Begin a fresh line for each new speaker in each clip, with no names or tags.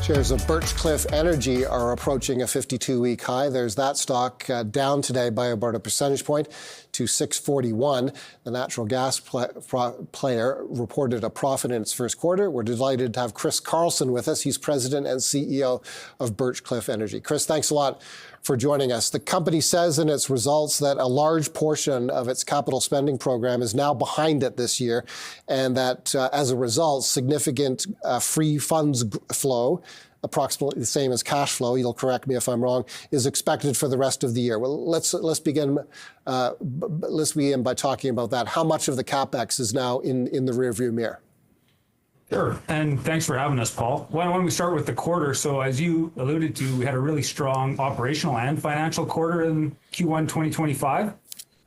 Shares of Birchcliff Energy are approaching a 52-week high. There's that stock down today by about a percentage point to 641. The natural gas player reported a profit in its first quarter. We're delighted to have Chris Carlsen with us. He's president and CEO of Birchcliff Energy. Chris, thanks a lot for joining us. The company says in its results that a large portion of its capital spending program is now behind it this year, and that as a result, significant free funds flow, approximately the same as cash flow, you'll correct me if I'm wrong, is expected for the rest of the year. Well, let's begin by talking about that. How much of the capex is now in the rearview mirror?
Sure, and thanks for having us, Paul. Why don't we start with the quarter? So as you alluded to, we had a really strong operational and financial quarter in Q1 2025.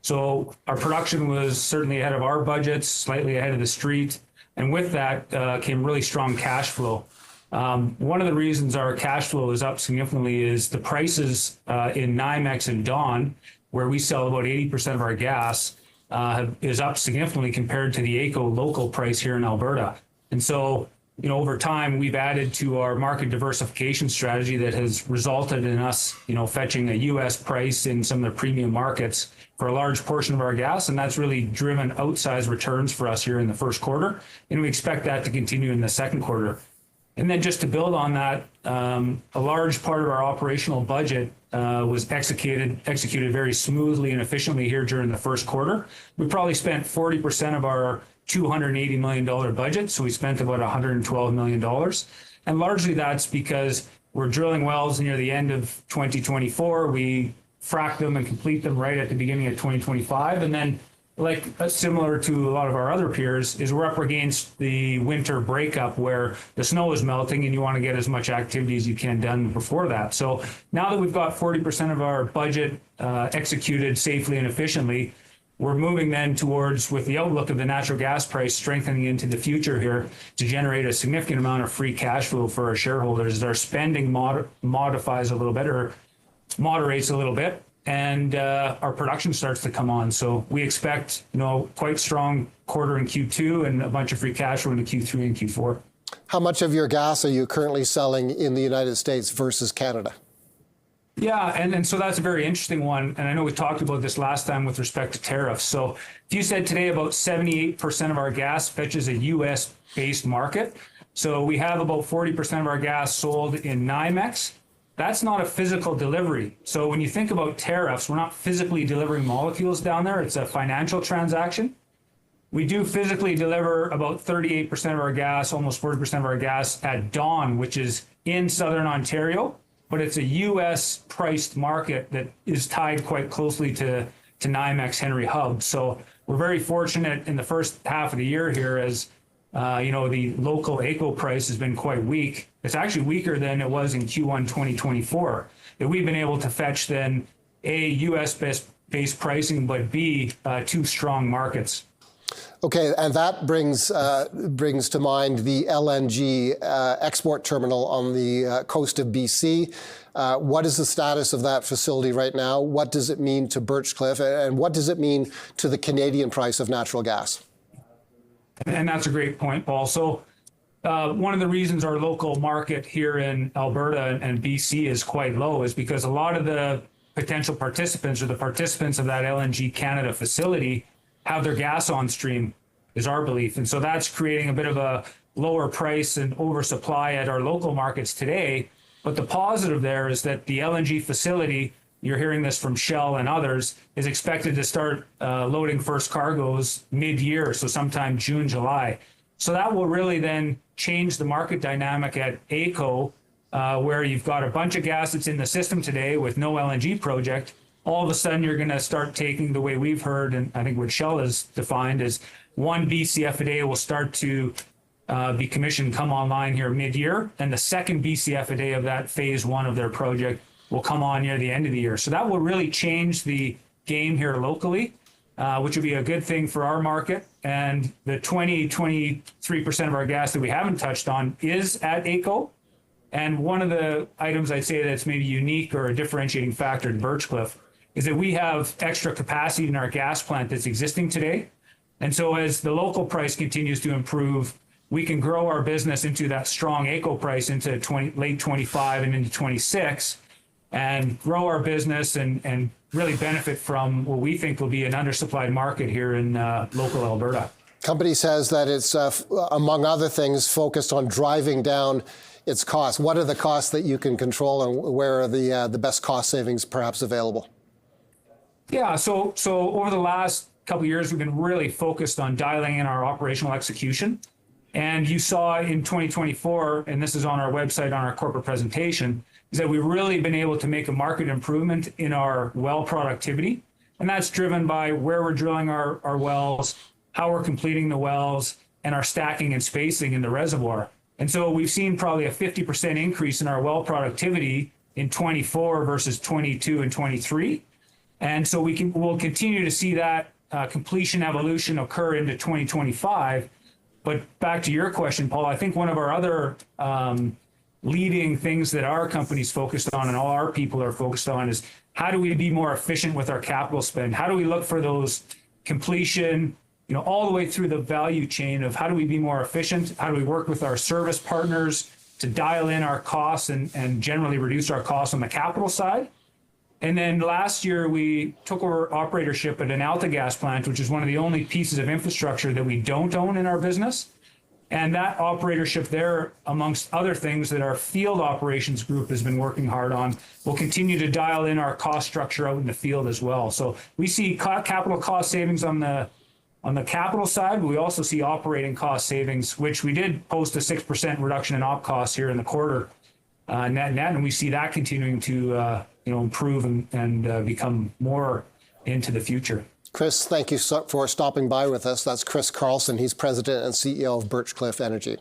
So our production was certainly ahead of our budgets, slightly ahead of the street. And with that came really strong cash flow. One of the reasons our cash flow is up significantly is the prices in NYMEX and Dawn, where we sell about 80% of our gas, is up significantly compared to the AECO local price here in Alberta. And so, over time, we've added to our market diversification strategy that has resulted in us, fetching a U.S. price in some of the premium markets for a large portion of our gas. And that's really driven outsized returns for us here in the first quarter. And we expect that to continue in the second quarter. And then just to build on that, a large part of our operational budget was executed very smoothly and efficiently here during the first quarter. We probably spent 40% of our $280 million budget, so we spent about $112 million. And largely that's because we're drilling wells near the end of 2024. We frack them and complete them right at the beginning of 2025. And then, similar to a lot of our other peers, is we're up against the winter breakup where the snow is melting and you want to get as much activity as you can done before that. So now that we've got 40% of our budget executed safely and efficiently, we're moving then towards, with the outlook of the natural gas price strengthening into the future here, to generate a significant amount of free cash flow for our shareholders as our spending modifies a little bit or moderates a little bit, and our production starts to come on. So we expect, quite strong quarter in Q2 and a bunch of free cash flow into Q3 and Q4.
How much of your gas are you currently selling in the United States versus Canada?
Yeah, and so that's a very interesting one. And I know we talked about this last time with respect to tariffs. So if you said today about 78% of our gas fetches a U.S.-based market. So we have about 40% of our gas sold in NYMEX. That's not a physical delivery. So when you think about tariffs, we're not physically delivering molecules down there. It's a financial transaction. We do physically deliver about 38% of our gas, almost 40% of our gas at Dawn, which is in Southern Ontario. But it's a U.S. priced market that is tied quite closely to NYMEX Henry Hub. So we're very fortunate in the first half of the year here as, the local AECO price has been quite weak. It's actually weaker than it was in Q1 2024. That we've been able to fetch then A, U.S.-based pricing, but B, two strong markets.
Okay, and that brings to mind the LNG export terminal on the coast of BC. What is the status of that facility right now? What does it mean to Birchcliff, and what does it mean to the Canadian price of natural gas?
And that's a great point, Paul. So one of the reasons our local market here in Alberta and BC is quite low is because a lot of the potential participants or the participants of that LNG Canada facility have their gas on stream, is our belief. And so that's creating a bit of a lower price and oversupply at our local markets today. But the positive there is that the LNG facility, you're hearing this from Shell and others, is expected to start loading first cargoes mid-year, so sometime June, July. So that will really then change the market dynamic at AECO, where you've got a bunch of gas that's in the system today with no LNG project. All of a sudden, you're going to start taking, the way we've heard, and I think what Shell has defined is 1 BCF a day will start to be commissioned, come online here mid-year, and the second BCF a day of that phase one of their project will come on near the end of the year. So that will really change the game here locally, which would be a good thing for our market. And the 23% of our gas that we haven't touched on is at AECO. And one of the items I'd say that's maybe unique or a differentiating factor in Birchcliff is that we have extra capacity in our gas plant that's existing today. And so as the local price continues to improve, we can grow our business into that strong AECO price into late 25 and into 26 and grow our business and really benefit from what we think will be an undersupplied market here in local Alberta.
Company says that it's, among other things, focused on driving down its costs. What are the costs that you can control, and where are the best cost savings perhaps available?
Yeah, so over the last couple of years, we've been really focused on dialing in our operational execution. And you saw in 2024, and this is on our website, on our corporate presentation, is that we've really been able to make a market improvement in our well productivity. And that's driven by where we're drilling our wells, how we're completing the wells, and our stacking and spacing in the reservoir. And so we've seen probably a 50% increase in our well productivity in 24 versus 22 and 23. And so we'll continue to see that completion evolution occur into 2025. But back to your question, Paul, I think one of our other leading things that our company's focused on and all our people are focused on is how do we be more efficient with our capital spend? How do we look for those completion, all the way through the value chain of how do we be more efficient? How do we work with our service partners to dial in our costs and generally reduce our costs on the capital side? And then last year, we took over operatorship at an AltaGas plant, which is one of the only pieces of infrastructure that we don't own in our business. And that operatorship there, amongst other things that our field operations group has been working hard on, will continue to dial in our cost structure out in the field as well. So we see capital cost savings on the capital side, but we also see operating cost savings, which we did post a 6% reduction in op costs here in the quarter net, and we see that continuing to improve and become more into the future.
Chris, thank you for stopping by with us. That's Chris Carlsen. He's president and CEO of Birchcliff Energy.